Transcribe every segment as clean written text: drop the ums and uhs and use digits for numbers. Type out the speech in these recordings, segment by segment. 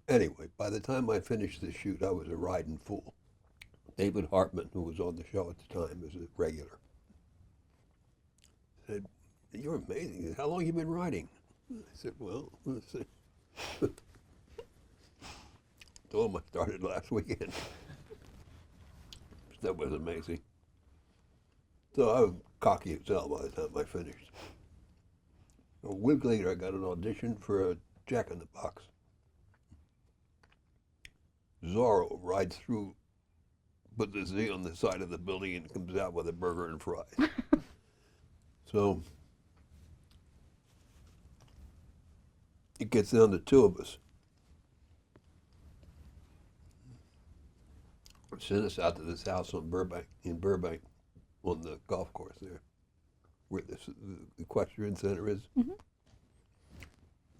Anyway, by the time I finished the shoot, I was a riding fool. David Hartman, who was on the show at the time, was a regular, said, "You're amazing. How long have you been riding?" I said, "Well, let's see." Told him I started last weekend. That was amazing. So I was cocky as hell by the time I finished. A week later, I got an audition for a Jack in the Box. Zorro rides through, put the Z on the side of the building, and comes out with a burger and fries. So it gets down to two of us. Sent us out to this house on Burbank, in Burbank, on the golf course there, where the equestrian center is. Mm-hmm.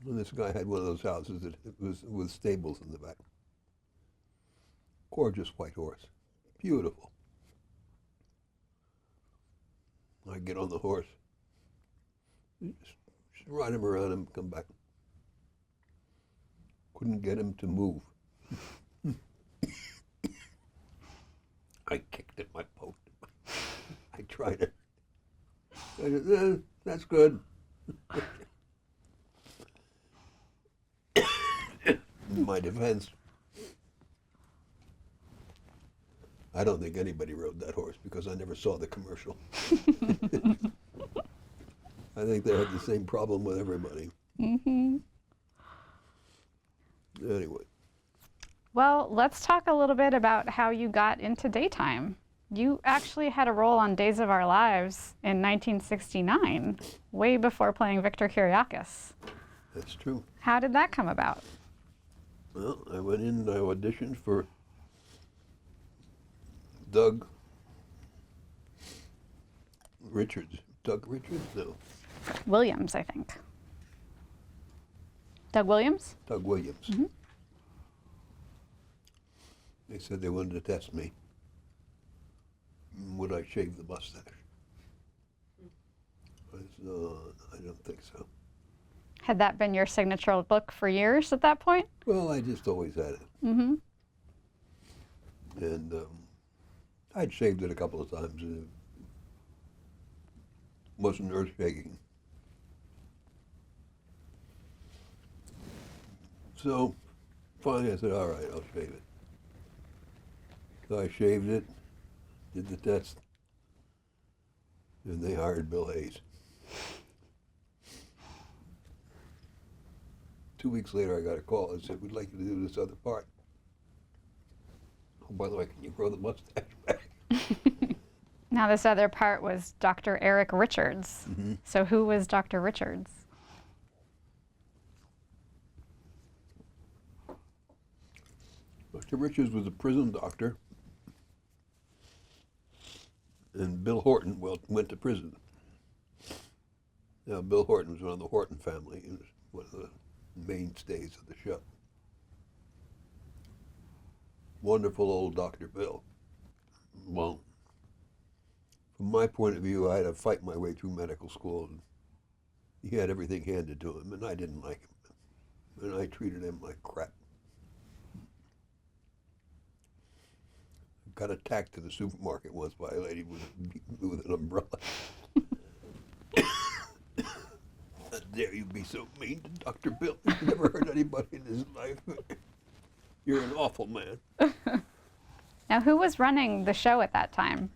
And this guy had one of those houses that it was with stables in the back. Gorgeous white horse, beautiful. I get on the horse, just ride him around and come back. Couldn't get him to move. I kicked at my post. I tried it. I said, that's good. In my defense, I don't think anybody rode that horse because I never saw the commercial. I think they had the same problem with everybody. Mm-hmm. Anyway. Well, let's talk a little bit about how you got into daytime. You actually had a role on Days of Our Lives in 1969, way before playing Victor Kiriakis. That's true. How did that come about? Well, I went in and I auditioned for Doug Richards. Doug Richards? No. Williams, I think. Doug Williams? Doug Williams. Mm-hmm. They said they wanted to test me. Would I shave the mustache? I said, I don't think so. Had that been your signature look for years at that point? Well, I just always had it. Mm-hmm. And I'd shaved it a couple of times and it wasn't earth-shaking. So finally I said, all right, I'll shave it. So I shaved it, did the test, and they hired Bill Hayes. 2 weeks later, I got a call and said, we'd like you to do this other part. Oh, by the way, can you grow the mustache back? Now, this other part was Dr. Eric Richards. Mm-hmm. So who was Dr. Richards? Dr. Richards was a prison doctor, and Bill Horton went to prison. Now, Bill Horton was one of the Horton family. He was one of the mainstays of the show. Wonderful old Dr. Bill. Well, from my point of view, I had to fight my way through medical school, and he had everything handed to him, and I didn't like him. And I treated him like crap. Got attacked to the supermarket once by a lady with an umbrella. How dare you be so mean to Dr. Bill? He's never hurt anybody in his life. You're an awful man. Now, who was running the show at that time?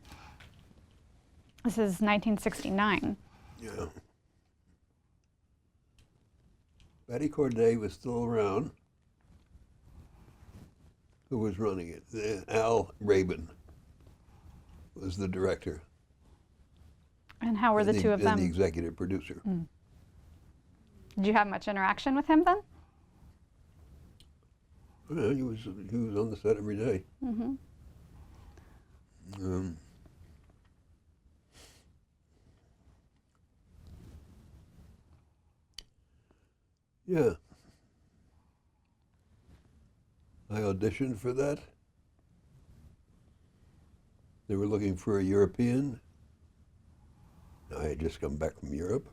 This is 1969. Yeah. Betty Corday was still around. Who was running it? Al Rabin was the director. And how were the two of them? And the executive producer. Mm. Did you have much interaction with him then? Yeah, he was on the set every day. Mm-hmm. Yeah. I auditioned for that. They were looking for a European. I had just come back from Europe.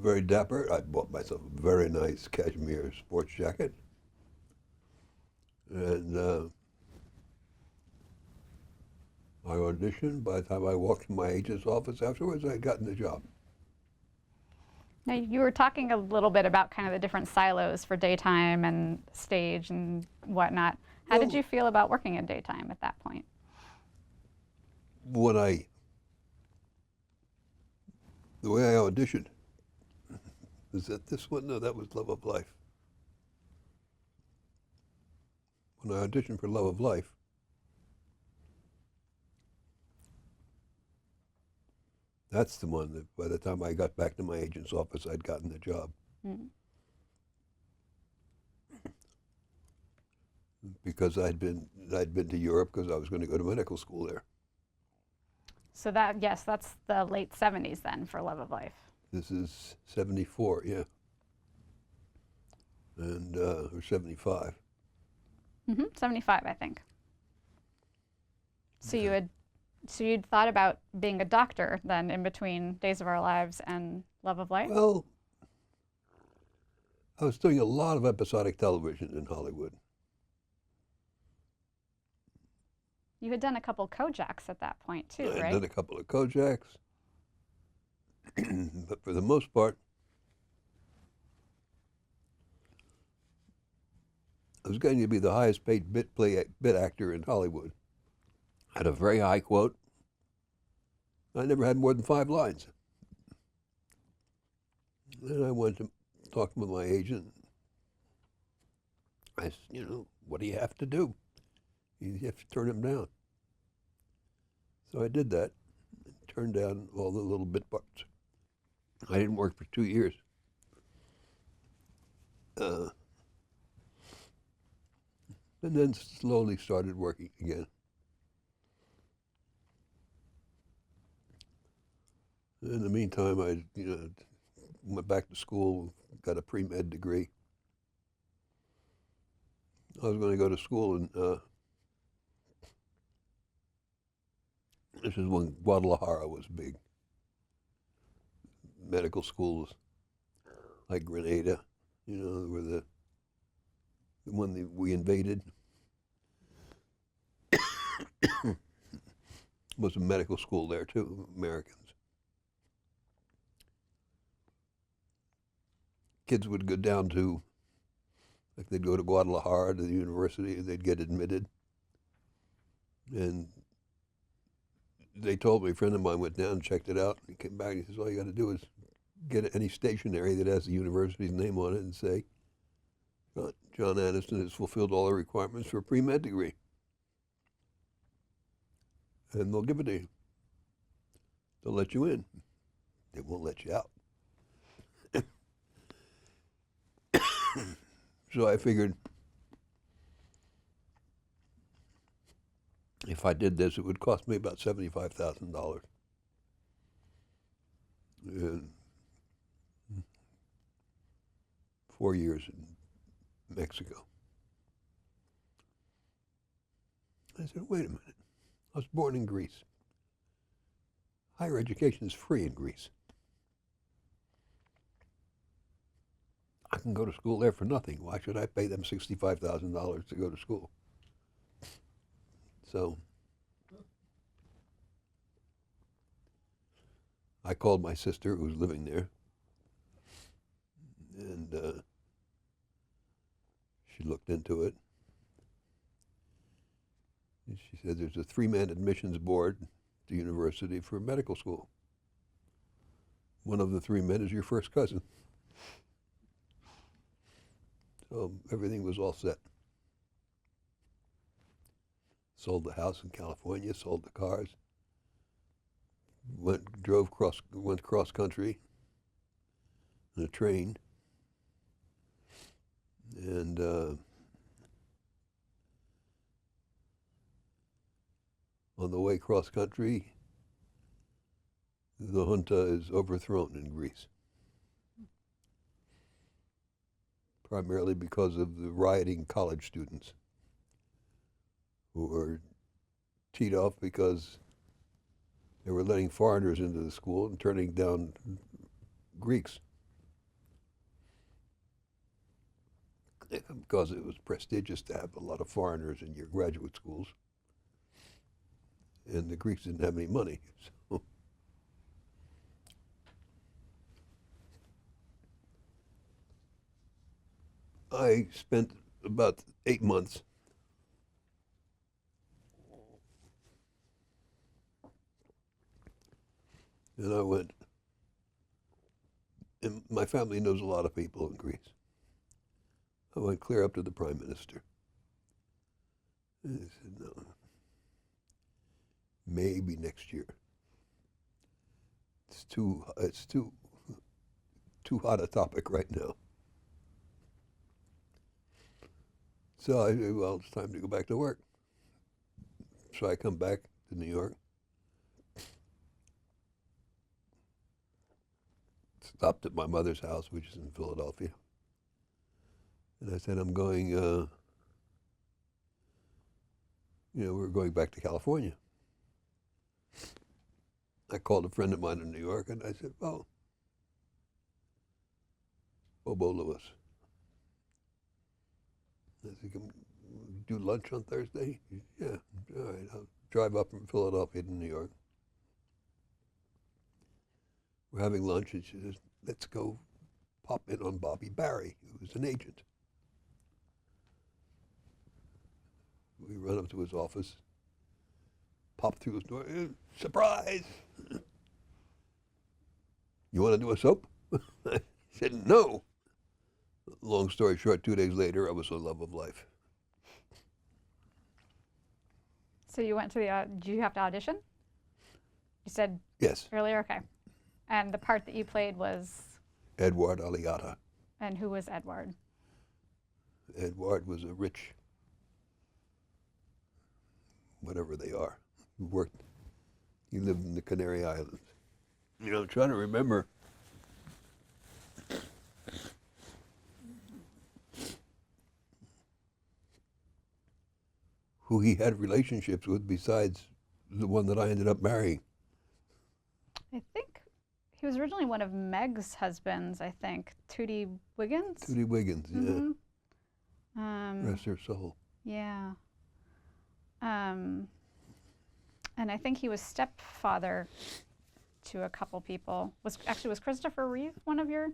very dapper. I bought myself a very nice cashmere sports jacket. And I auditioned. By the time I walked to my agent's office afterwards, I had gotten the job. Now, you were talking a little bit about kind of the different silos for daytime and stage and whatnot. How did you feel about working in daytime at that point? The way I auditioned, is that this one? No, that was Love of Life. When I auditioned for Love of Life, that's the one that by the time I got back to my agent's office, I'd gotten the job. Mm-hmm. Because I'd been to Europe because I was going to go to medical school there. So yes, that's the late 70s then for Love of Life. This is 74, yeah. And, or 75. 75, I think. So you'd thought about being a doctor then in between Days of Our Lives and Love of Life? Well, I was doing a lot of episodic television in Hollywood. You had done a couple Kojaks at that point too, right? I did a couple of Kojaks. But for the most part, I was going to be the highest paid bit actor in Hollywood. I had a very high quote. I never had more than 5 lines. Then I went to talk with my agent. I said, what do you have to do? You have to turn him down. So I did that, and turned down all the little bit parts. I didn't work for 2 years. And then slowly started working again. In the meantime, I went back to school, got a pre-med degree. I was going to go to school in, this is when Guadalajara was big. Medical schools like Grenada, were the one that we invaded. Was a medical school there too, Americans. Kids would go down to, like they'd go to Guadalajara to the university, and they'd get admitted. And they told me, a friend of mine went down and checked it out, and he came back and he says, all you got to do is get any stationery that has the university's name on it and say, John Aniston has fulfilled all the requirements for a pre-med degree. And they'll give it to you. They'll let you in. They won't let you out. So I figured if I did this, it would cost me about $75,000. And 4 years in Mexico. I said, wait a minute. I was born in Greece. Higher education is free in Greece. I can go to school there for nothing. Why should I pay them $65,000 to go to school? So I called my sister, who was living there, and she looked into it. And she said, there's a 3-man admissions board at the university for medical school. One of the 3 men is your first cousin. So everything was all set. Sold the house in California, sold the cars, went cross country in a train, and on the way cross country, the junta is overthrown in Greece. Primarily because of the rioting college students who were teed off because they were letting foreigners into the school and turning down Greeks. because it was prestigious to have a lot of foreigners in your graduate schools. And the Greeks didn't have any money. So I spent about 8 months and I went, and my family knows a lot of people in Greece. I went clear up to the prime minister. And he said, no, maybe next year. It's too hot a topic right now. So I said, well, it's time to go back to work. So I come back to New York. Stopped at my mother's house, which is in Philadelphia. And I said, I'm going, we're going back to California. I called a friend of mine in New York and I said, well, Bobo Lewis. I said, can we do lunch on Thursday? Yeah, all right, I'll drive up from Philadelphia to New York. We're having lunch and she says, let's go pop in on Bobby Barry, who was an agent. We run up to his office, pop through his door, surprise! You want to do a soap? I said, no. Long story short, 2 days later, I was in love of life. So you went to did you have to audition? You said Yes. earlier, okay. And the part that you played was? Edward Aliata. And who was Edward? Edward was a rich, whatever they are, he lived in the Canary Islands. I'm trying to remember. Who he had relationships with besides the one that I ended up marrying. I think he was originally one of Meg's husbands, I think. Tootie Wiggins? Tootie Wiggins, Mhm. yeah. Rest her soul. Yeah. And I think he was stepfather to a couple people. Was Christopher Reeve one of your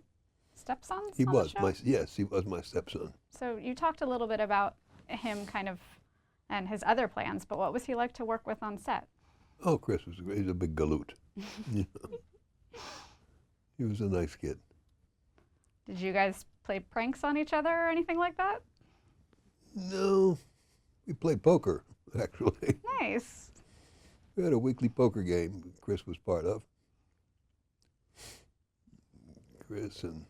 stepsons? He on was the show? yes, he was my stepson. So you talked a little bit about him kind of and his other plans, but what was he like to work with on set? Oh, Chris was great. He's a big galoot. He was a nice kid. Did you guys play pranks on each other or anything like that? No, we played poker, actually. Nice. We had a weekly poker game Chris was part of. Chris and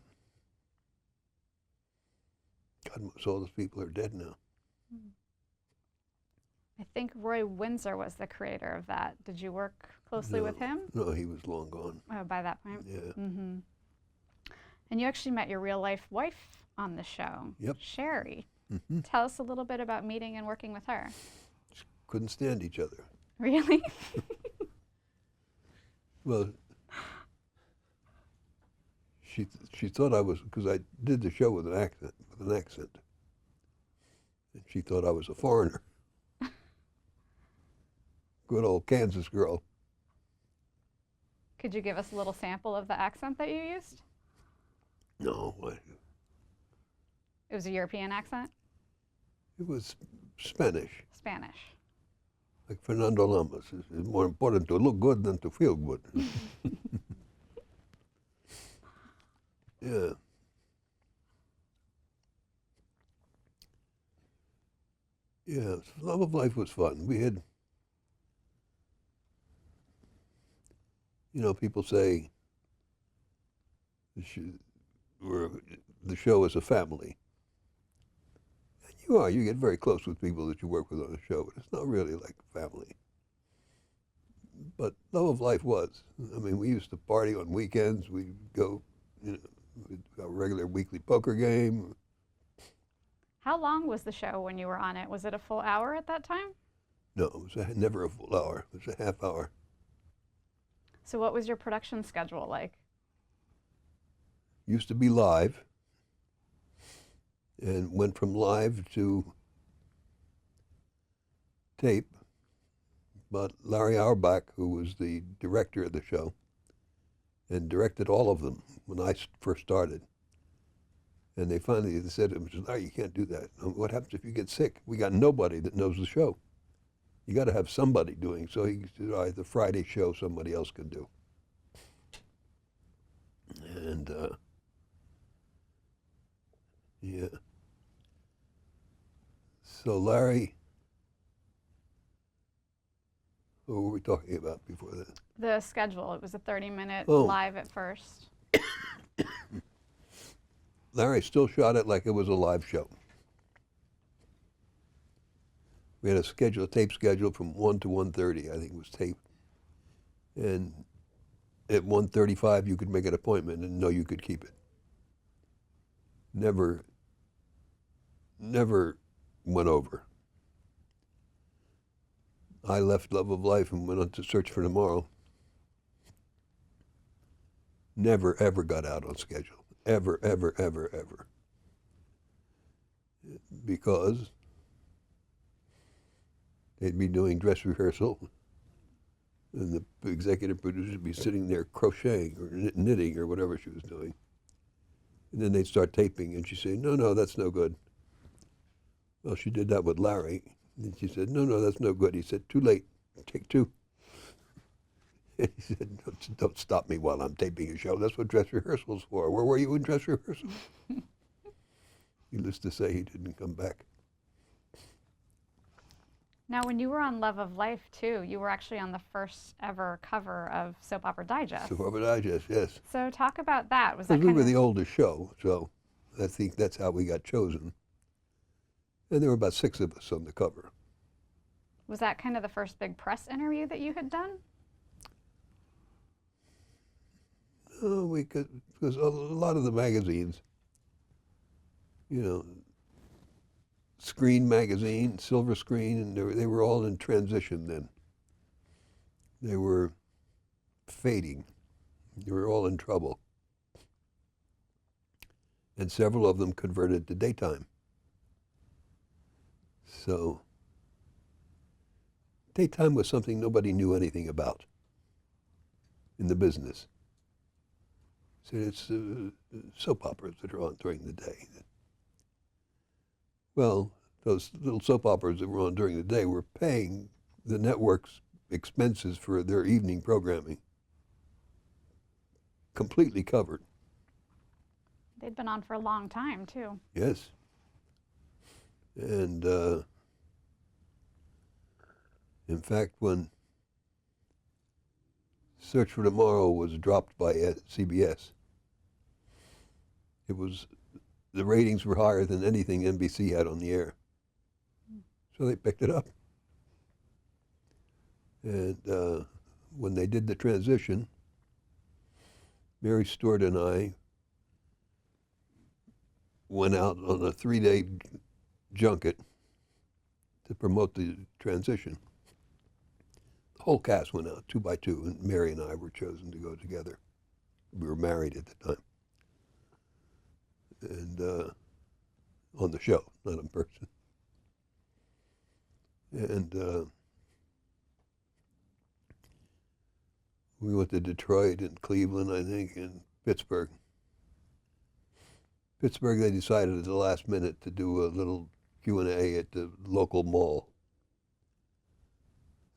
God, most all those people are dead now. I think Roy Windsor was the creator of that. Did you work closely with him? No, he was long gone. Oh, by that point? Yeah. Mm-hmm. And you actually met your real life wife on the show, Yep. Sherry. Mm-hmm. Tell us a little bit about meeting and working with her. Couldn't stand each other. Really? Well, she thought I was, because I did the show with an accent, and she thought I was a foreigner. Good old Kansas girl. Could you give us a little sample of the accent that you used? No, It was a European accent? it was Spanish, Spanish. like Fernando Lamas. It's more important to look good than to feel good. Yeah. Yeah, Love of Life was fun. We had, people say the show is a family. And you get very close with people that you work with on the show, but it's not really like family. But Love of Life was. I mean, we used to party on weekends. We'd go, we'd have a regular weekly poker game. How long was the show when you were on it? Was it a full hour at that time? No, it was never a full hour. It was a half hour. So what was your production schedule like? Used to be live, and went from live to tape. But Larry Auerbach, who was the director of the show and directed all of them when I first started, and they finally said to him, Larry, you can't do that. What happens if you get sick? We got nobody that knows the show. You got to have somebody doing. So he said, all right, the Friday show somebody else can do. And yeah. So Larry, what were we talking about before that? The schedule, it was a 30-minute Oh. live at first. Larry still shot it like it was a live show. We had a tape schedule from 1 to 1:30, I think was tape. And at 1:35 you could make an appointment and know you could keep it. Never went over. I left Love of Life and went on to Search for Tomorrow. Never, ever got out on schedule. Ever, ever, ever, ever. Because they'd be doing dress rehearsal and the executive producer would be sitting there crocheting or knitting or whatever she was doing. And then they'd start taping and she'd say, no, that's no good. Well, she did that with Larry. And she said, no, that's no good. He said, too late, take two. And he said, don't stop me while I'm taping a show. That's what dress rehearsal's for. Where were you in dress rehearsal? Needless to say, he didn't come back. Now, when you were on Love of Life, too, you were actually on the first ever cover of Soap Opera Digest. Soap Opera Digest, yes. So talk about that. Was that We were the oldest show, so I think that's how we got chosen. And there were about 6 of us on the cover. Was that kind of the first big press interview that you had done? Oh, because a lot of the magazines, Screen magazine, Silver Screen, and they were all in transition then. They were fading. They were all in trouble. And several of them converted to daytime. So daytime was something nobody knew anything about in the business. So it's soap operas that are on during the day. Well, those little soap operas that were on during the day were paying the network's expenses for their evening programming. Completely covered. They'd been on for a long time, too. Yes. And in fact, when Search for Tomorrow was dropped by CBS, the ratings were higher than anything NBC had on the air. So they picked it up. And when they did the transition, Mary Stewart and I went out on a 3-day junket to promote the transition. The whole cast went out 2 by 2, and Mary and I were chosen to go together. We were married at the time. And on the show, not in person. And we went to Detroit and Cleveland, I think, and Pittsburgh. Pittsburgh, they decided at the last minute to do a little Q&A at the local mall.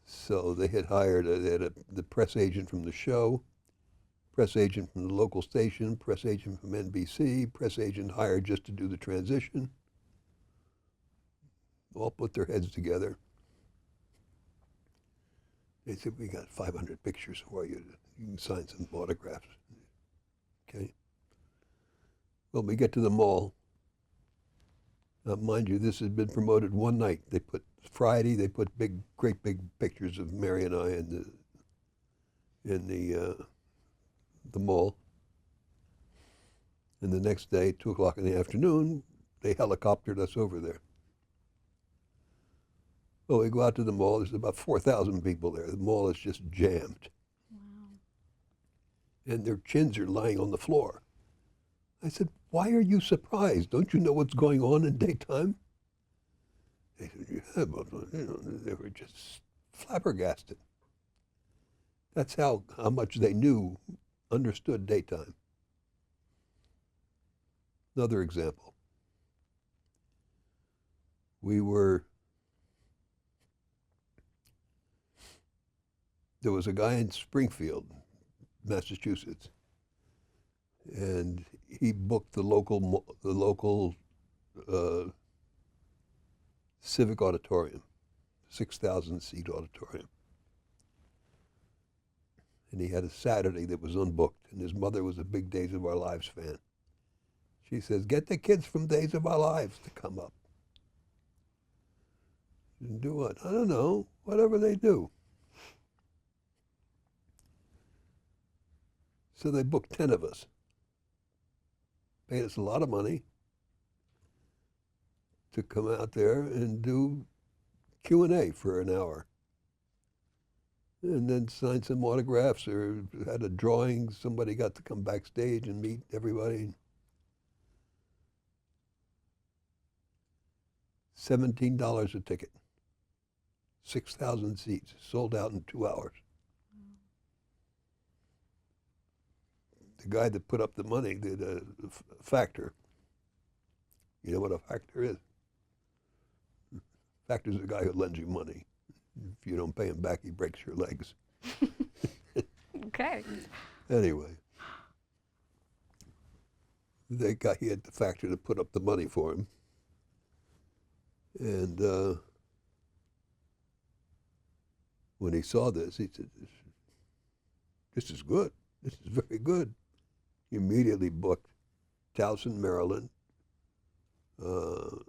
So they had hired the press agent from the show, press agent from the local station, press agent from NBC, press agent hired just to do the transition. All put their heads together. They said, we got 500 pictures for you. You can sign some autographs. Okay. Well, we get to the mall. Now, mind you, this had been promoted one night. They put great big pictures of Mary and I in the mall. And the next day, 2 o'clock in the afternoon, they helicoptered us over there. Well, we go out to the mall. There's about 4,000 people there. The mall is just jammed. Wow. And their chins are lying on the floor. I said, Why are you surprised? Don't you know what's going on in daytime? They said, yeah, but they were just flabbergasted. That's how much they understood daytime. Another example. There was a guy in Springfield, Massachusetts, and he booked the local civic auditorium, 6,000-seat auditorium. And he had a Saturday that was unbooked, and his mother was a big Days of Our Lives fan. She says, get the kids from Days of Our Lives to come up. And do what? I don't know, whatever they do. So they booked 10 of us. Paid us a lot of money to come out there and do Q&A for an hour. And then sign some autographs or had a drawing. Somebody got to come backstage and meet everybody. $17 a ticket. 6,000 seats, sold out in 2 hours. The guy that put up the money did a factor. You know what a factor is? Factor's the guy who lends you money. If you don't pay him back, he breaks your legs. Okay. Anyway, he had the factor to put up the money for him. And when he saw this, he said, this is good. This is very good. He immediately booked Towson, Maryland, the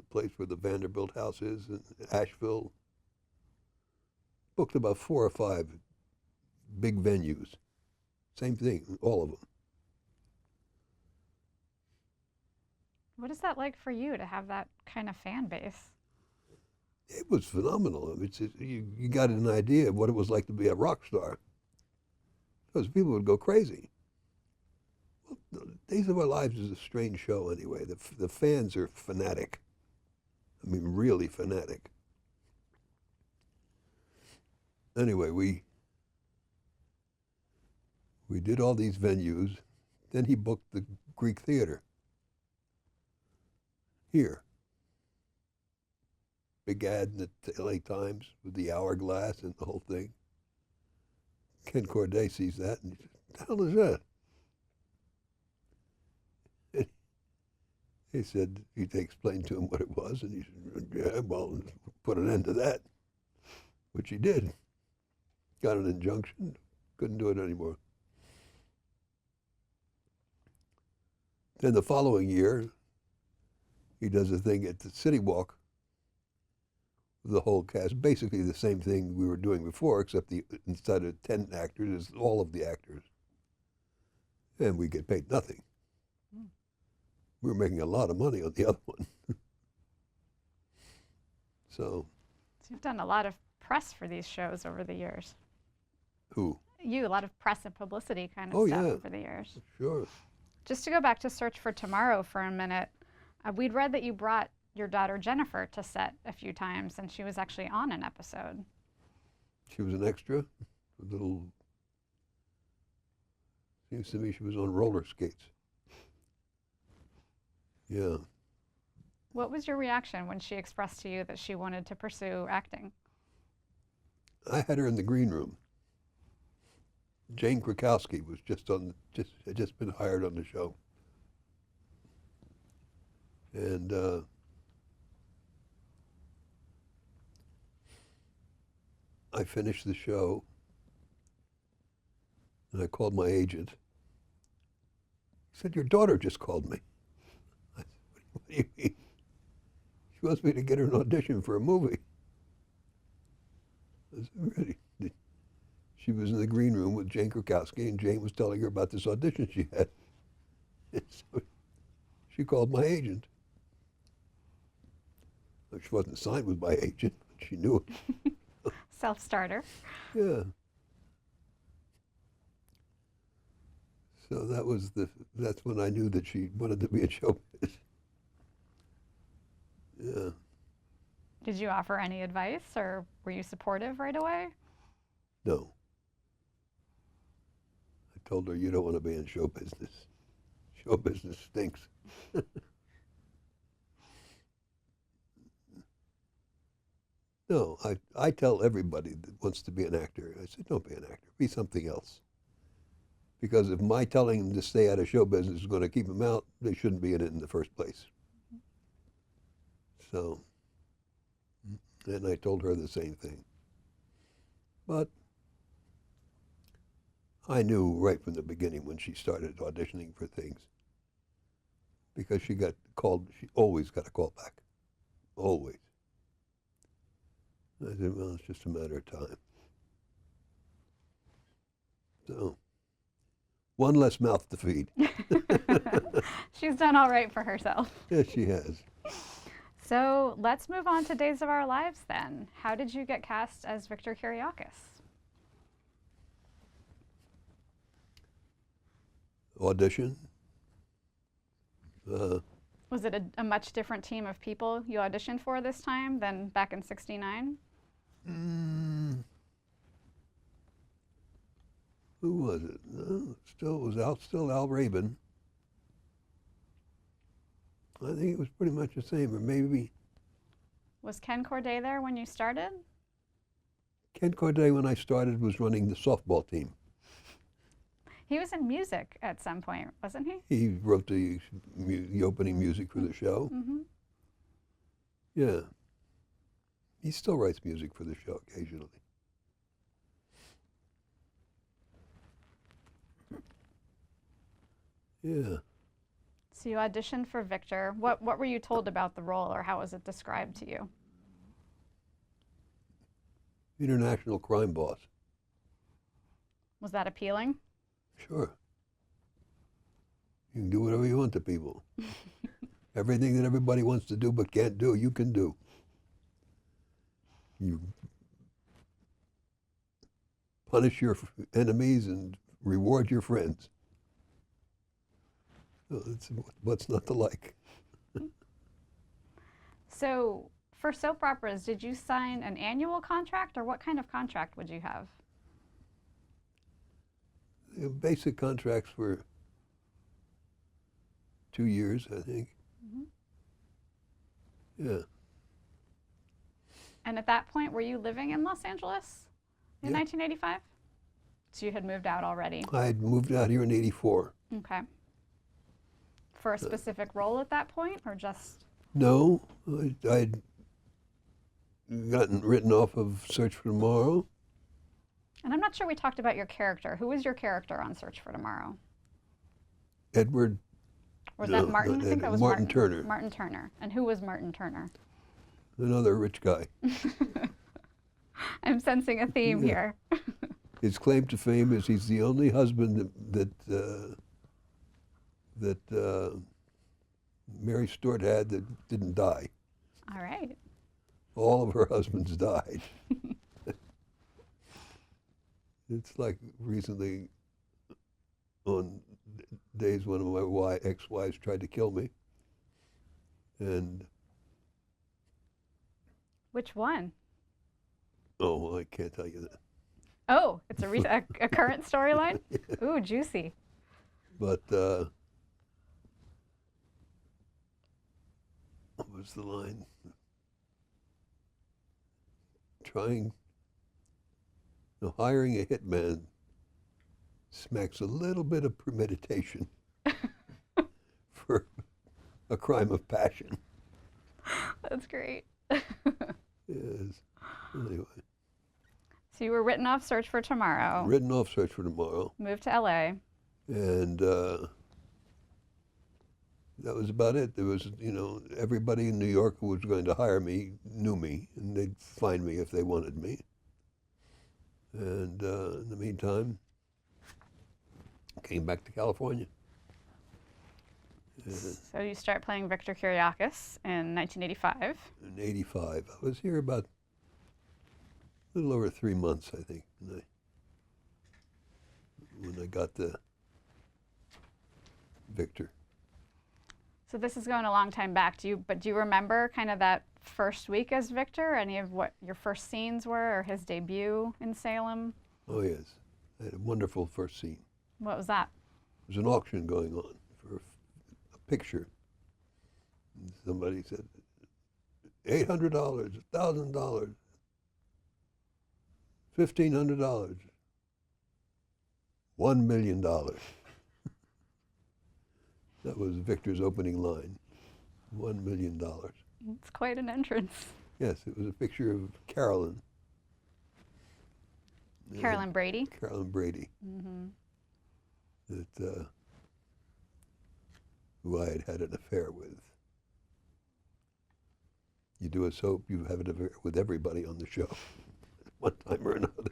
place where the Vanderbilt house is, in Asheville. Booked about 4 or 5 big venues. Same thing, all of them. What is that like for you to have that kind of fan base? It was phenomenal. You got an idea of what it was like to be a rock star. Because people would go crazy. Well, Days of Our Lives is a strange show anyway. The fans are fanatic. I mean, really fanatic. Anyway, we did all these venues. Then he booked the Greek Theater here. Big ad in the LA Times with the hourglass and the whole thing. Ken Corday sees that and he says, what the hell is that? And he said, he explained to him what it was, and he said, yeah, well, put an end to that, which he did. Got an injunction, couldn't do it anymore. Then the following year, he does a thing at the City Walk with the whole cast, basically the same thing we were doing before, except instead of 10 actors, it's all of the actors. And we get paid nothing. We were making a lot of money on the other one. So you've done a lot of press for these shows over the years. Who? You, a lot of press and publicity kind of stuff over the years. Sure. Just to go back to Search for Tomorrow for a minute, we'd read that you brought your daughter Jennifer to set a few times, and she was actually on an episode. She was an extra, a little, seems to me she was on roller skates. Yeah. What was your reaction when she expressed to you that she wanted to pursue acting? I had her in the green room. Jane Krakowski was had just been hired on the show. And I finished the show, and I called my agent. He said, your daughter just called me. I said, what do you mean? She wants me to get her an audition for a movie. I said, really? She was in the green room with Jane Krakowski, and Jane was telling her about this audition she had. And so she called my agent. She wasn't signed with my agent, but she knew it. Self-starter. Yeah. So that's when I knew that she wanted to be in show business. Yeah. Did you offer any advice or were you supportive right away? No. I told her, you don't want to be in show business. Show business stinks. No, I tell everybody that wants to be an actor, I said, don't be an actor, be something else. Because if my telling them to stay out of show business is going to keep them out, they shouldn't be in it in the first place. So, and I told her the same thing. But I knew right from the beginning when she started auditioning for things, because she got called, she always got a call back, always. I said, well, it's just a matter of time. So, one less mouth to feed. She's done all right for herself. Yes, she has. So let's move on to Days of Our Lives then. How did you get cast as Victor Kiriakis? Audition. Was it a much different team of people you auditioned for this time than back in '69? Who was it? No, still Al Rabin. I think it was pretty much the same, or maybe Was Ken Corday there when you started? Ken Corday, when I started, was running the softball team. He was in music at some point, wasn't he? He wrote the opening music for the show. Mm-hmm. Yeah. He still writes music for the show occasionally. Yeah. So you auditioned for Victor. What were you told about the role, or how was it described to you? International crime boss. Was that appealing? Sure. You can do whatever you want to people. Everything that everybody wants to do but can't do, you can do. You punish your enemies and reward your friends. So what's not to like? So for soap operas, did you sign an annual contract, or what kind of contract would you have? The basic contracts were 2 years, I think. Mm-hmm. Yeah. And at that point, were you living in Los Angeles in 1985? So you had moved out already? I had moved out here in '84. Okay. For a specific role at that point, or just? No, I'd gotten written off of Search for Tomorrow. And I'm not sure we talked about your character. Who was your character on Search for Tomorrow? Edward. Or was that Martin? I think that was Martin Turner. Martin Turner. And who was Martin Turner? Another rich guy. I'm sensing a theme here. His claim to fame is he's the only husband that Mary Stuart had that didn't die. All right. All of her husbands died. It's like recently, on days when my ex-wives tried to kill me, and Which one? oh, I can't tell you that. Oh, it's a current storyline? Ooh, juicy. But what was the line? Hiring a hitman smacks a little bit of premeditation for a crime of passion. That's great. Yes. Anyway. So you were written off Search for Tomorrow. Written off Search for Tomorrow. Moved to LA. And that was about it. There was, everybody in New York who was going to hire me knew me, and they'd find me if they wanted me. And in the meantime, I came back to California. So you start playing Victor Kiriakis in 1985. In '85. I was here about a little over 3 months, I think, when I got the Victor. So this is going a long time back. But do you remember kind of that first week as Victor? Any of what your first scenes were, or his debut in Salem? Oh yes, I had a wonderful first scene. What was that? There was an auction going on for a picture. And somebody said, $800, $1,000, $1,500, $1 million. That was Victor's opening line, $1 million. It's quite an entrance. Yes, it was a picture of Carolyn. Carolyn Brady. Carolyn Brady. Mm-hmm. That who I had had an affair with. You do a soap, you have an affair with everybody on the show, one time or another.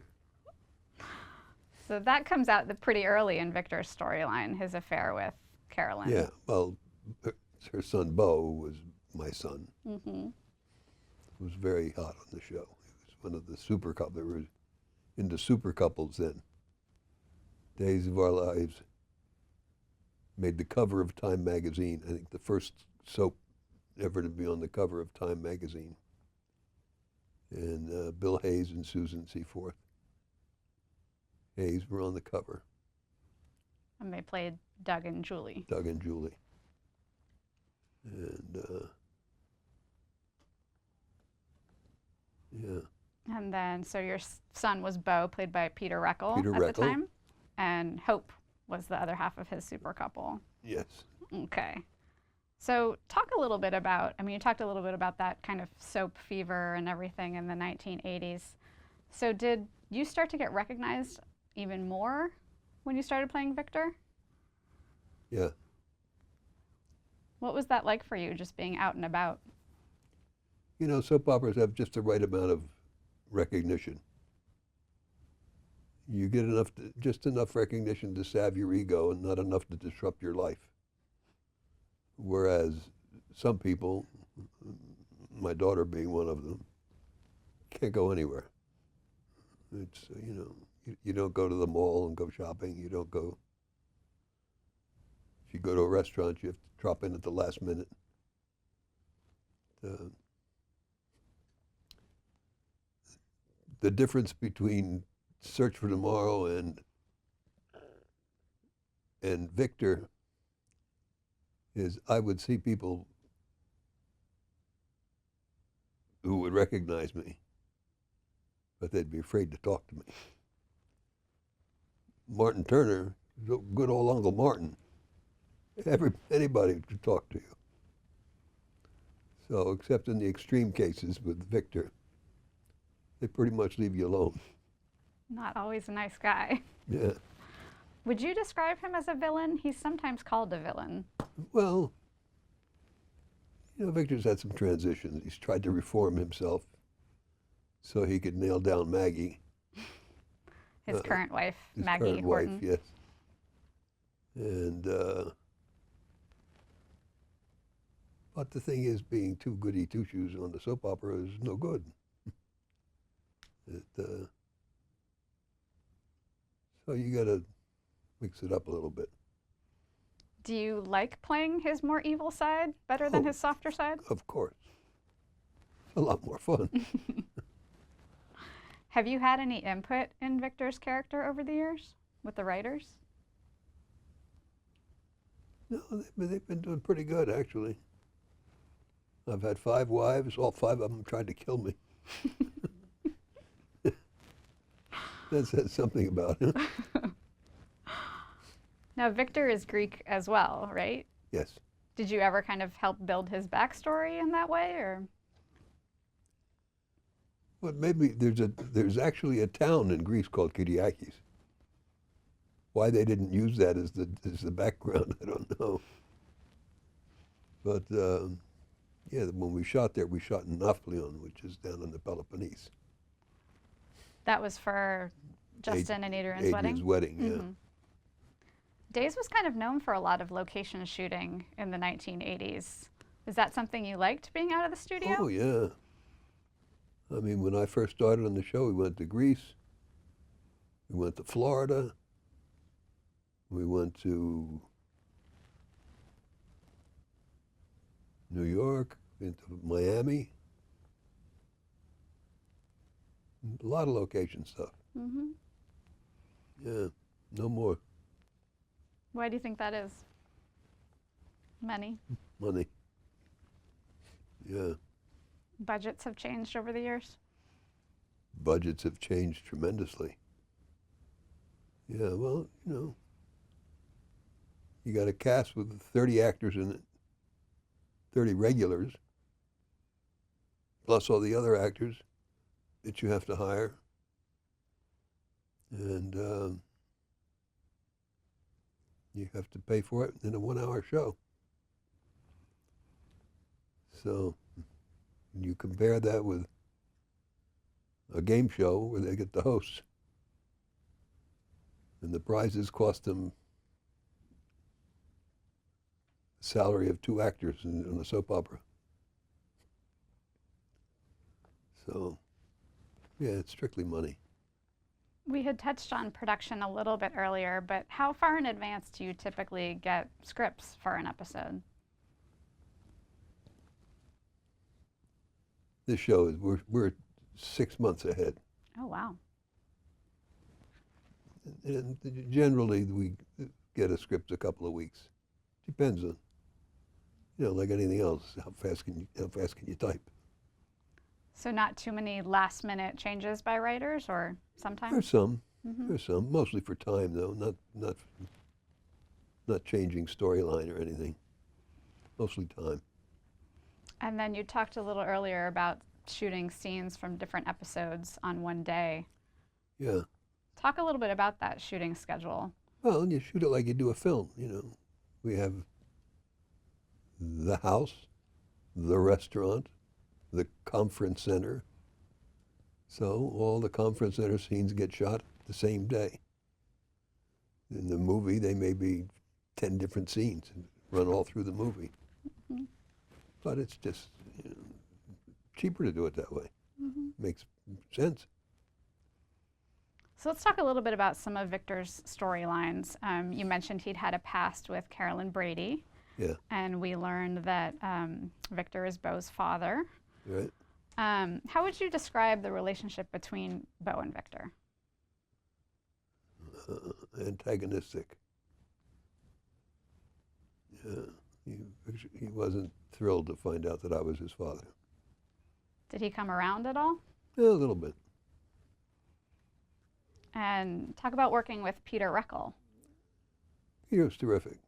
So that comes out pretty early in Victor's storyline, his affair with Carolyn. Yeah, well, her son Beau was my son. Mm-hmm. Was very hot on the show. He was one of the super couples. They were into super couples then. Days of Our Lives made the cover of Time magazine. I think the first soap ever to be on the cover of Time magazine. And Bill Hayes and Susan Seaforth. Hayes were on the cover. And they played Doug and Julie. Doug and Julie. And yeah. And then, so your son was Beau, played by Peter Reckell Peter at Reckell. the time. And Hope was the other half of his super couple. Yes. Okay. So talk a little bit about, I mean, you talked a little bit about that kind of soap fever and everything in the 1980s. So did you start to get recognized even more when you started playing Victor? Yeah. What was that like for you, just being out and about? You know, soap operas have just the right amount of recognition. You get just enough recognition to salve your ego and not enough to disrupt your life. Whereas some people, my daughter being one of them, can't go anywhere. It's, you know, you don't go to the mall and go shopping. You don't go, if you go to a restaurant, you have to drop in at the last minute. The difference between Search for Tomorrow and Victor is I would see people who would recognize me, but they'd be afraid to talk to me. Martin Turner, good old Uncle Martin, anybody could talk to you. So, except in the extreme cases with Victor, they pretty much leave you alone. Not always a nice guy. Yeah. Would you describe him as a villain? He's sometimes called a villain. Well, you know, Victor's had some transitions. He's tried to reform himself so he could nail down Maggie. His current wife, His Maggie current Horton. wife, yes. And, but the thing is, being too goody two-shoes on the soap opera is no good. So you got to mix it up a little bit. Do you like playing his more evil side better than his softer side? Of course. It's a lot more fun. Have you had any input in Victor's character over the years with the writers? No, they've been doing pretty good, actually. I've had 5 wives. All 5 of them tried to kill me. That says something about him. Now, Victor is Greek as well, right? Yes. Did you ever kind of help build his backstory in that way, or? Well, maybe there's actually a town in Greece called Kyriakis. Why they didn't use that as the background, I don't know. But yeah, when we shot there, we shot in Nafplion, which is down in the Peloponnese. That was for Justin and Adrian's wedding? Adrian's wedding, yeah. Mm-hmm. Days was kind of known for a lot of location shooting in the 1980s. Is that something you liked, being out of the studio? Oh, yeah. I mean, when I first started on the show, we went to Greece, we went to Florida, we went to New York, into Miami. A lot of location stuff. Mm-hmm. Yeah, no more Why do you think that is? Money. money. Yeah, Budgets have changed over the years. budgets have changed tremendously. Yeah, well, you got a cast with 30 actors in it, 30 regulars, plus all the other actors that you have to hire. And you have to pay for it in a 1-hour show. So you compare that with a game show where they get the hosts, and the prizes cost them the salary of 2 actors in a soap opera. So, yeah, it's strictly money. We had touched on production a little bit earlier, but how far in advance do you typically get scripts for an episode? This show is we're 6 months ahead, Oh, wow. and generally we get a script a couple of weeks. Depends on, like anything else, how fast can you type? So not too many last minute changes by writers, or sometimes? There's some. Mm-hmm. There's some, mostly for time though, not changing storyline or anything. Mostly time. And then you talked a little earlier about shooting scenes from different episodes on one day. Yeah. Talk a little bit about that shooting schedule. Well, you shoot it like you do a film, We have the house, the restaurant, the conference center. So all the conference center scenes get shot the same day. In the movie, they may be 10 different scenes and run all through the movie. Mm-hmm. But it's just cheaper to do it that way. Mm-hmm. Makes sense. So let's talk a little bit about some of Victor's storylines. You mentioned he'd had a past with Carolyn Brady. Yeah. And we learned that Victor is Beau's father. Right. How would you describe the relationship between Beau and Victor? Antagonistic. Yeah. He wasn't thrilled to find out that I was his father. Did he come around at all? Yeah, a little bit. And talk about working with Peter Reckel. He was terrific.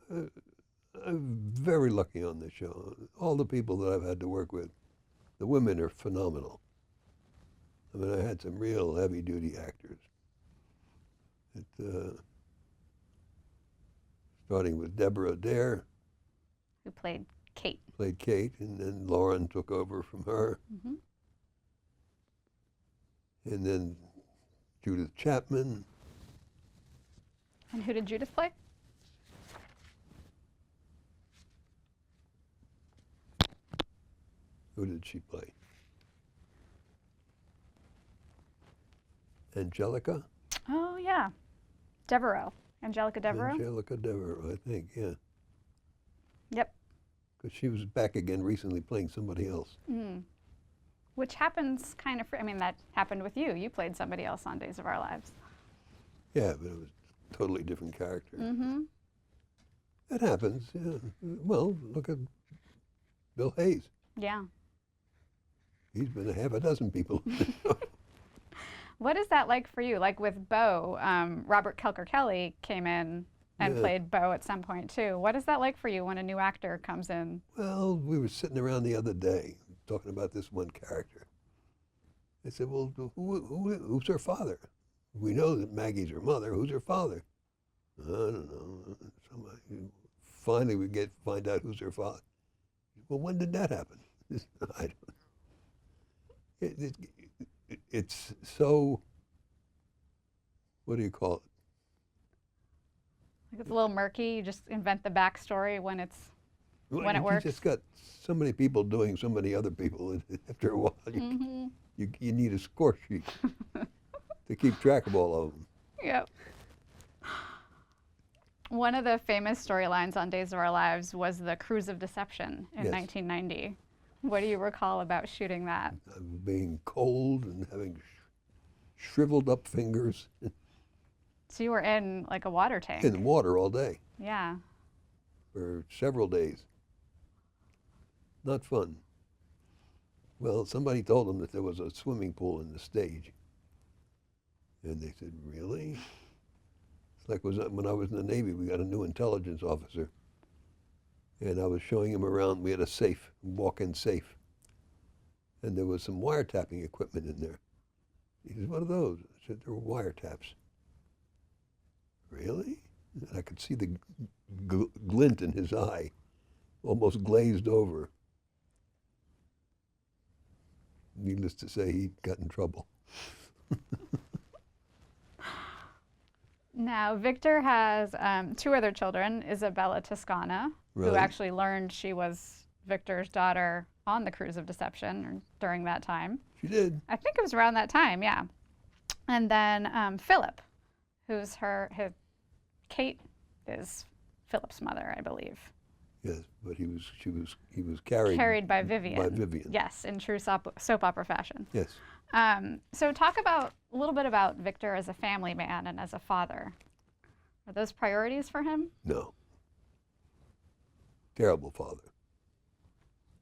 I'm very lucky on this show. All the people that I've had to work with, the women are phenomenal. I mean, I had some real heavy-duty actors. Starting with Deborah Adair. Who played Kate. Played Kate, and then Lauren took over from her. Mm-hmm. And then Judith Chapman. And who did Judith play? Who did she play? Angelica? Oh, yeah. Devereaux. Angelica Devereaux? Angelica Devereaux, I think, yeah. Yep. Because she was back again recently playing somebody else. Mm. Which happens kind of, that happened with you. You played somebody else on Days of Our Lives. Yeah, but it was a totally different character. Mm-hmm. It happens, yeah. Well, look at Bill Hayes. Yeah. He's been a half a dozen people. What is that like for you? Like with Beau, Robert Kelker Kelly came in and played Beau at some point too. What is that like for you when a new actor comes in? Well, we were sitting around the other day talking about this one character. I said, well, who's her father? We know that Maggie's her mother. Who's her father? I don't know. Somebody. Finally, we find out who's her father. Well, when did that happen? I don't. It's so. What do you call it? Like it's a little murky. You just invent the backstory when it works. You just got so many people doing so many other people. After a while, you need a score sheet to keep track of all of them. Yep. One of the famous storylines on Days of Our Lives was the Cruise of Deception in Yes. 1990. What do you recall about shooting that? Being cold and having shriveled up fingers So you were in like a water tank. in water all day Yeah. for several days. Not fun. Well, somebody told them that there was a swimming pool in the stage. And they said, really? It's like when I was in the Navy, we got a new intelligence officer. And I was showing him around. We had a safe, walk-in safe. And there was some wiretapping equipment in there. He said, what are those? I said, they're wiretaps. Really? And I could see the glint in his eye, almost glazed over. Needless to say, he got in trouble. Now, Victor has 2 other children, Isabella Toscana, who Right. actually learned she was Victor's daughter on the Cruise of Deception or during that time. She did. I think it was around that time, yeah. And then Philip, who's Kate is Philip's mother, I believe. Yes, but he was carried By Vivian. By Vivian. Yes, in true soap opera fashion. Yes. So talk a little bit about Victor as a family man and as a father. Are those priorities for him? No. Terrible father.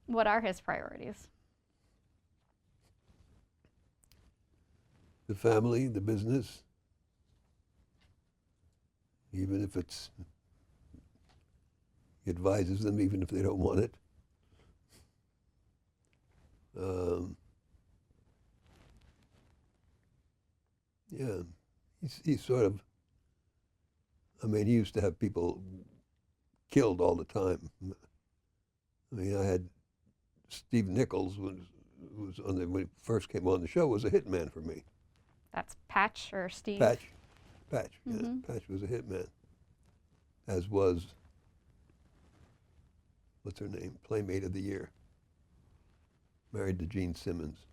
What are his priorities? The family, the business, even if it's, he advises them even if they don't want it. Yeah, he's sort of, I mean, he used to have people killed all the time. I mean, I had Steve Nichols, was when he first came on the show, was a hitman for me. That's Patch or Steve? Patch, Mhm. yeah, Patch was a hitman, as was, what's her name, Playmate of the Year, married to Gene Simmons.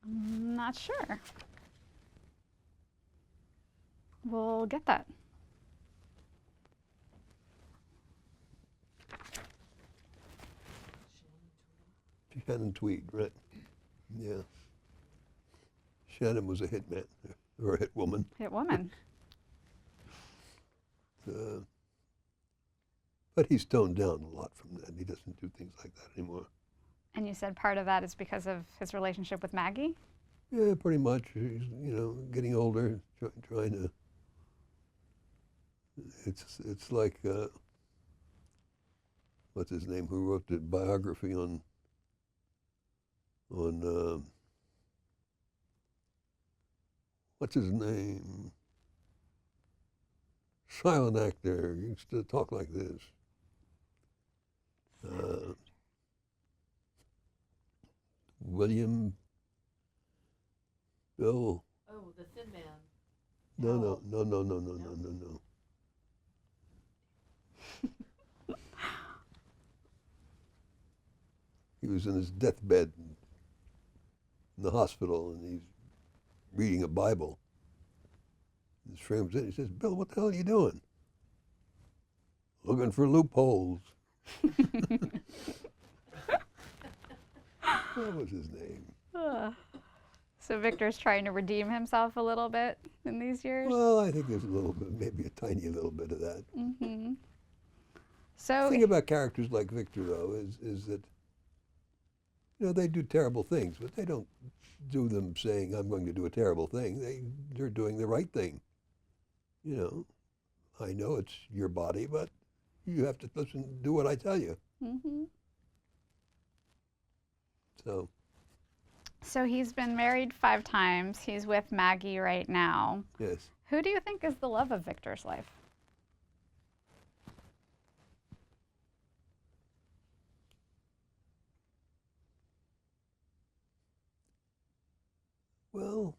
Not sure. We'll get that. Shannon Tweed, right? Yeah. Shannon was a hitman, or a hit woman. Hit woman. But he's toned down a lot from that. He doesn't do things like that anymore. And you said part of that is because of his relationship with Maggie? Yeah, pretty much. He's, getting older, trying to. It's like what's his name? Who wrote the biography on what's his name? Silent actor. He used to talk like this. William Bill. Oh, the Thin Man. No. He was in his deathbed in the hospital, and he's reading a Bible. His friend was in. He says, "Bill, what the hell are you doing?" "Looking for loopholes." What was his name? So Victor's trying to redeem himself a little bit in these years? Well, I think there's a little bit, maybe a tiny little bit of that. Mm-hmm. The So thing about characters like Victor, though, is that, they do terrible things, but they don't do them saying, "I'm going to do a terrible thing." They're doing the right thing. I know it's your body, but you have to do what I tell you. Mm-hmm. So, he's been married 5 times. He's with Maggie right now. yes. Who do you think is the love of Victor's life? Well,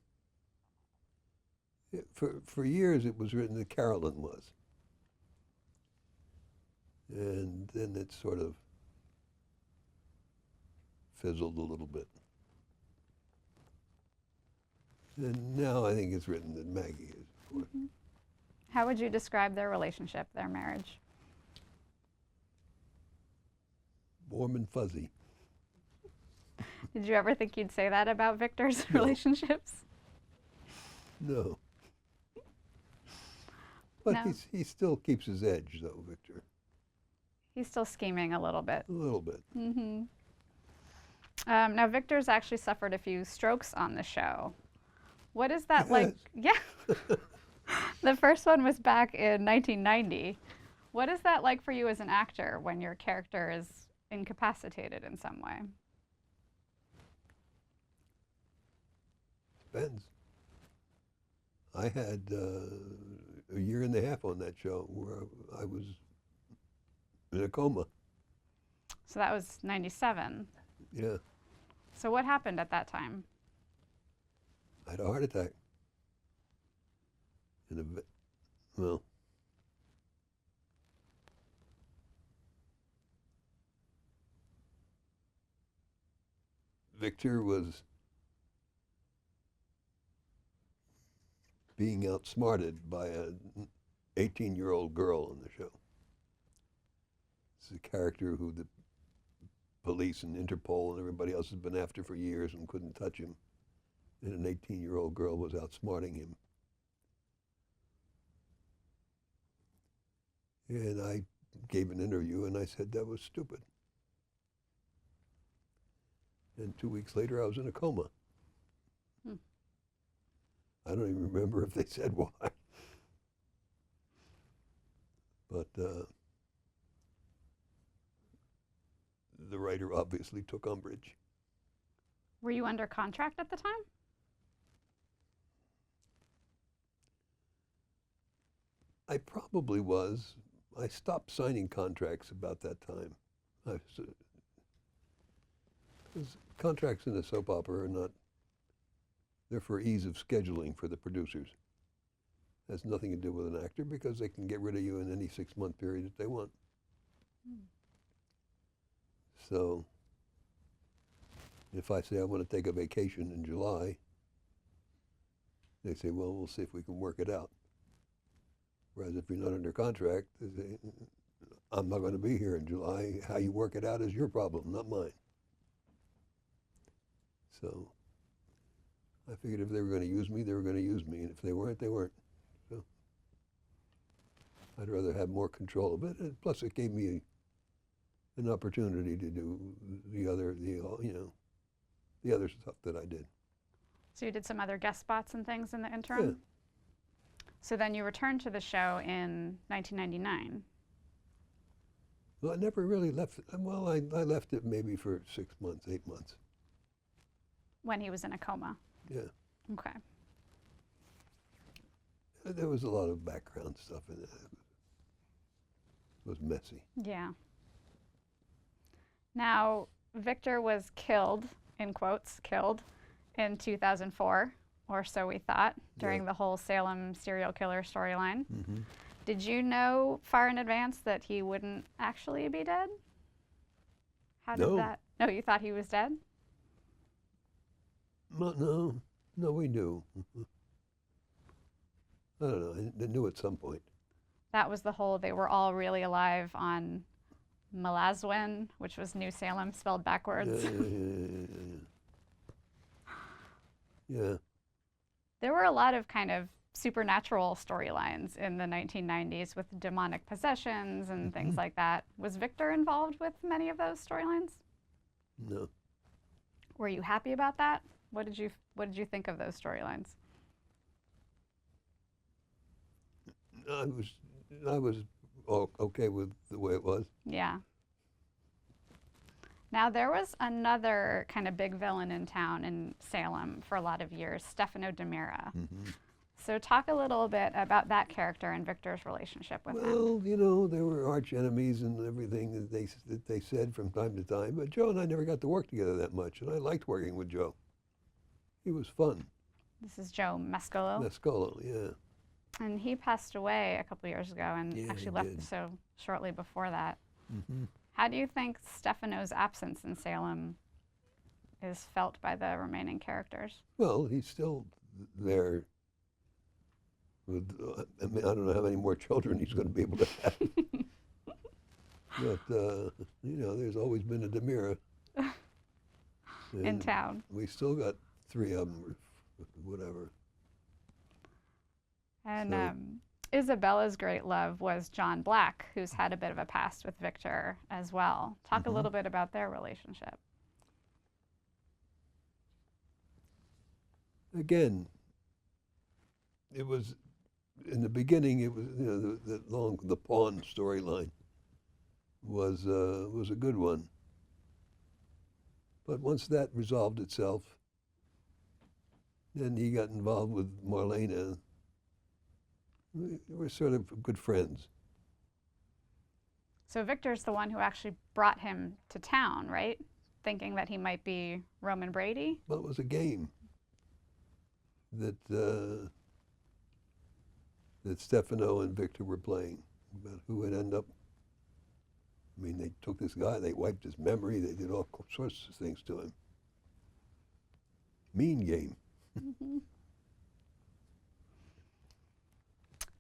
for years it was written that Carolyn was. And then it sort of fizzled a little bit. And now I think it's written that Maggie is, of course. Mm-hmm. How would you describe their relationship, their marriage? Warm and fuzzy. Did you ever think you'd say that about Victor's No. relationships? No. But No. he still keeps his edge, though, Victor. He's still scheming a little bit. A little bit. Mm-hmm. Now, Victor's actually suffered a few strokes on the show. What is that like? Yeah. The first one was back in 1990. What is that like for you as an actor when your character is incapacitated in some way? Depends. I had a year and a half on that show where I was in a coma. So that was 97. Yeah. So what happened at that time? I had a heart attack. Well, Victor was being outsmarted by an 18-year-old girl on the show. It's a character who the police and Interpol and everybody else has been after for years and couldn't touch him. And an 18-year-old girl was outsmarting him. And I gave an interview and I said that was stupid. And 2 weeks later I was in a coma. I don't even remember if they said why. But the writer obviously took umbrage. Were you under contract at the time? I probably was. I stopped signing contracts about that time. Because contracts in a soap opera are not, they're for ease of scheduling for the producers. It has nothing to do with an actor because they can get rid of you in any 6-month period that they want. So if I say I want to take a vacation in July, they say, well, we'll see if we can work it out. Whereas if you're not under contract, they say, I'm not going to be here in July. How you work it out is your problem, not mine. So I figured if they were going to use me, they were going to use me. And if they weren't, they weren't. So I'd rather have more control of it. And plus, it gave me an opportunity to do the other stuff that I did. So you did some other guest spots and things in the interim? Yeah. So then you returned to the show in 1999. Well, I never really left it. Well, I left it maybe for 6 months, 8 months. When he was in a coma? Yeah. Okay. There was a lot of background stuff in it. It was messy. Yeah. Now, Victor was killed, in quotes, killed, in 2004, or so we thought, during the whole Salem serial killer storyline. Mm-hmm. Did you know far in advance that he wouldn't actually be dead? How did that? No, you thought he was dead? No, we knew. I don't know. I knew at some point. That was the whole, they were all really alive on Malazwen, which was New Salem spelled backwards. Yeah. There were a lot of kind of supernatural storylines in the 1990s with demonic possessions and things like that. Was Victor involved with many of those storylines? No. Were you happy about that? What did you think of those storylines? I was okay with the way it was. Yeah. Now, there was another kind of big villain in town in Salem for a lot of years, Stefano DiMera. Mm-hmm. So talk a little bit about that character and Victor's relationship with him. Well, you know, they were arch enemies and everything that they said from time to time. But Joe and I never got to work together that much, and I liked working with Joe. He was fun. This is Joe Mascolo. Mascolo, yeah. And he passed away a couple years ago and Yeah, actually he left did. so shortly before that. Mm-hmm. How do you think Stefano's absence in Salem is felt by the remaining characters? Well, he's still there With, I mean, I don't know how many more children he's going to be able to have. But, you know, there's always been a Demira. In town. We still got 3 of them, or whatever. And So- Isabella's great love was John Black, who's had a bit of a past with Victor as well. Talk a little bit about their relationship. Again, it was, in the beginning, it was, you know, the pawn storyline was a good one. But once that resolved itself, then he got involved with Marlena. We were sort of good friends. So Victor's the one who actually brought him to town, right? Thinking that he might be Roman Brady. Well, it was a game that that Stefano and Victor were playing about who would end up. I mean, they took this guy, they wiped his memory, they did all sorts of things to him. Mean game.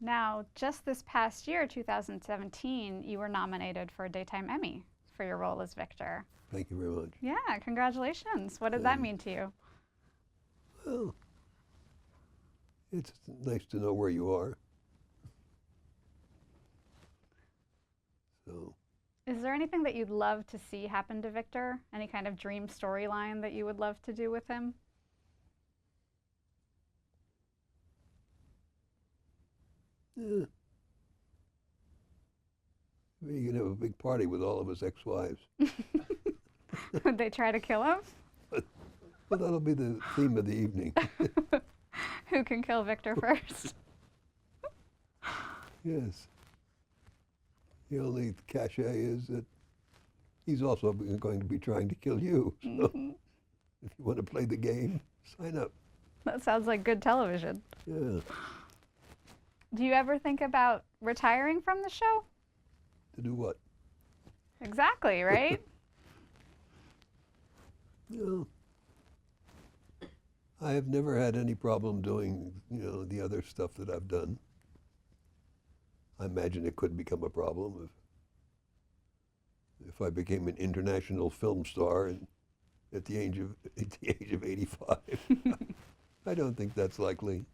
Now, just this past year, 2017, you were nominated for a Daytime Emmy for your role as Victor. Thank you very much. Yeah, congratulations. What did that mean to you? Well, it's nice to know where you are. So, Is there anything that you'd love to see happen to Victor? Any kind of dream storyline that you would love to do with him? yeah. Maybe you can have a big party with all of his ex-wives. Would they try to kill him? Well, that'll be the theme of the evening. Who can kill Victor first? Yes. The only cachet is that he's also going to be trying to kill you. So if you want to play the game, sign up. That sounds like good television. Yeah. Do you ever think about retiring from the show? To do what? Exactly, right? You know, I have never had any problem doing, you know, the other stuff that I've done. I imagine it could become a problem if I became an international film star and at the age of 85. I don't think that's likely.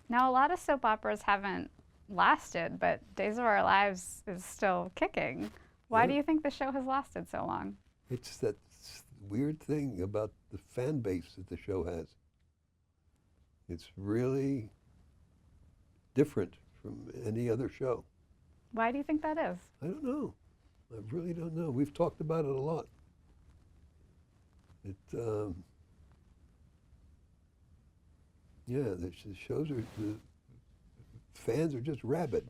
Now, a lot of soap operas haven't lasted, but Days of Our Lives is still kicking. Why do you think the show has lasted so long? It's that weird thing about the fan base that the show has. It's really different from any other show. Why do you think that is? I don't know. I really don't know. We've talked about it a lot. Yeah, the shows are, the fans are just rabid.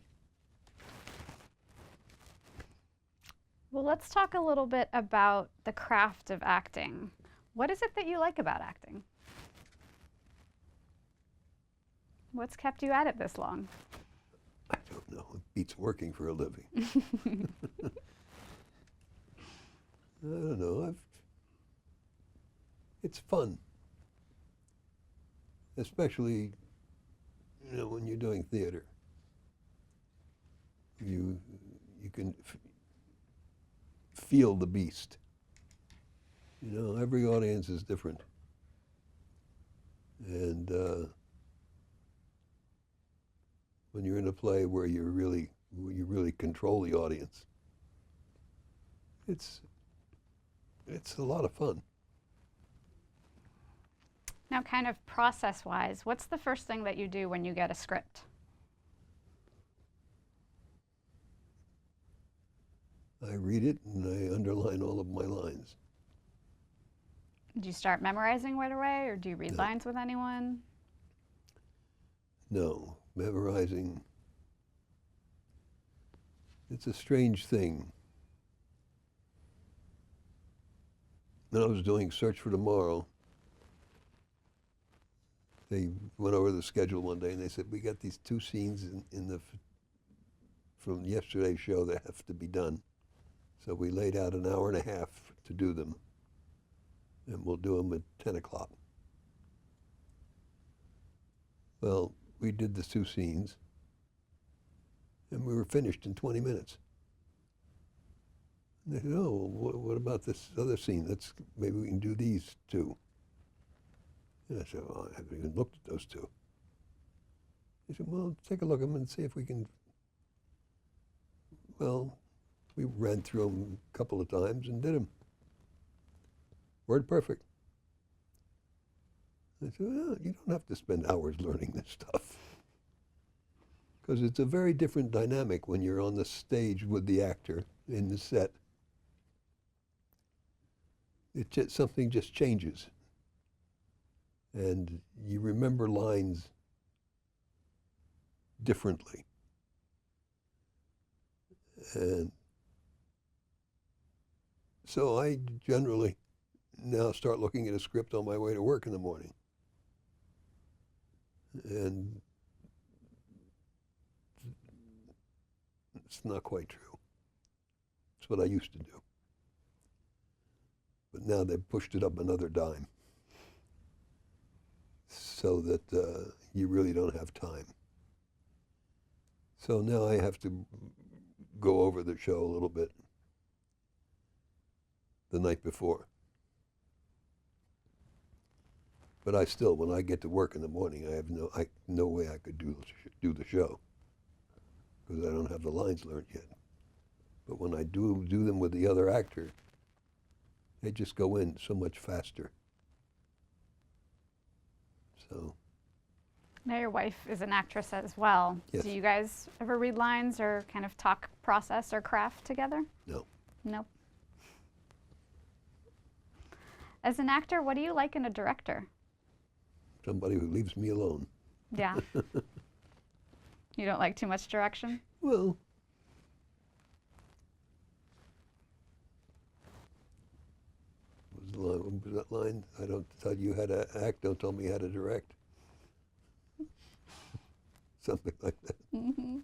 Well, let's talk a little bit about the craft of acting. What is it that you like about acting? What's kept you at it this long? I don't know. It beats working for a living. I don't know. It's fun. Especially, you know, when you're doing theater. You can feel the beast. You know, every audience is different. And when you're in a play where you really control the audience, it's a lot of fun. Now, kind of process-wise, what's the first thing that you do when you get a script? I read it and I underline all of my lines. Do you start memorizing right away, or do you read lines with anyone? No, memorizing. It's a strange thing. When I was doing Search for Tomorrow, they went over the schedule one day and they said, we got these 2 scenes from yesterday's show that have to be done. So we laid out an hour and a half to do them. And we'll do them at 10 o'clock. Well, we did the 2 scenes, and we were finished in 20 minutes. And they said, oh, well, what about this other scene? Maybe we can do these 2. And I said, well, I haven't even looked at those 2. He said, well, take a look at them and see if we can. Well, we ran through them a couple of times and did them. Word perfect. I said, well, you don't have to spend hours learning this stuff. Because it's a very different dynamic when you're on the stage with the actor in the set. Something just changes. And you remember lines differently. And so I generally now start looking at a script on my way to work in the morning. And it's not quite true. It's what I used to do. But now they've pushed it up another dime so that you really don't have time. So now I have to go over the show a little bit the night before. But I still, when I get to work in the morning, I have no way I could do the show because I don't have the lines learned yet. But when I do them with the other actor, they just go in so much faster. So. Now your wife is an actress as well. Yes. Do you guys ever read lines or kind of talk process or craft together? No. Nope. As an actor, what do you like in a director? Somebody who leaves me alone. Yeah. You don't like too much direction? Well, what was that line? I don't tell you how to act, don't tell me how to direct. Something like that. Mm-hmm.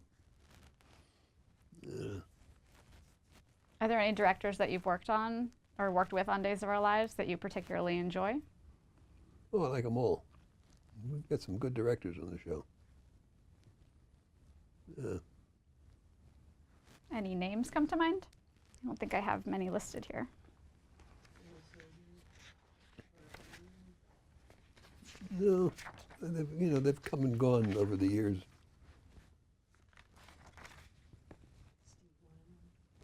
Yeah. Are there any directors that you've worked on or worked with on Days of Our Lives that you particularly enjoy? Oh, I like them all. We've got some good directors on the show. Yeah. Any names come to mind? I don't think I have many listed here. No, they've come and gone over the years.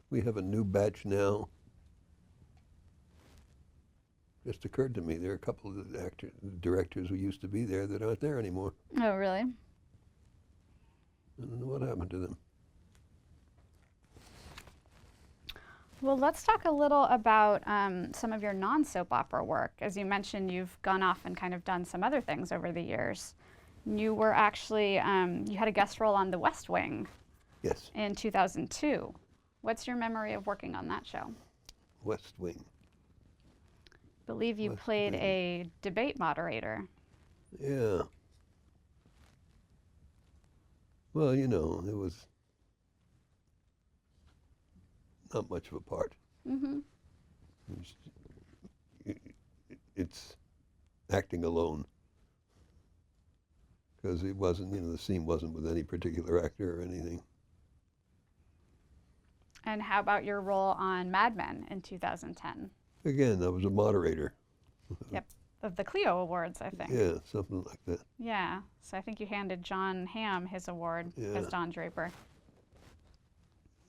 We have a new batch now. Just occurred to me there are a couple of directors who used to be there that aren't there anymore. Oh, really? I don't know what happened to them. Well, let's talk a little about some of your non-soap opera work. As you mentioned, you've gone off and kind of done some other things over the years. You were actually, you had a guest role on The West Wing. Yes. In 2002. What's your memory of working on that show? West Wing. I believe you played a debate moderator. Yeah. Well, it was not much of a part. Mm-hmm. It's acting alone. Because it wasn't, the scene wasn't with any particular actor or anything. And how about your role on Mad Men in 2010? Again, I was a moderator. Yep, of the Clio Awards, I think. Yeah, something like that. Yeah, so I think you handed John Hamm his award as Don Draper.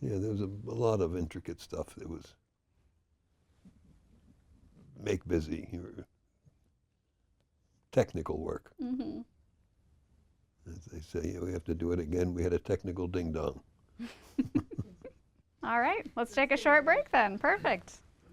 Yeah, there was a lot of intricate stuff that was make busy, or technical work. Mm-hmm. As they say, we have to do it again. We had a technical ding-dong. All right, let's take a short break then. Perfect.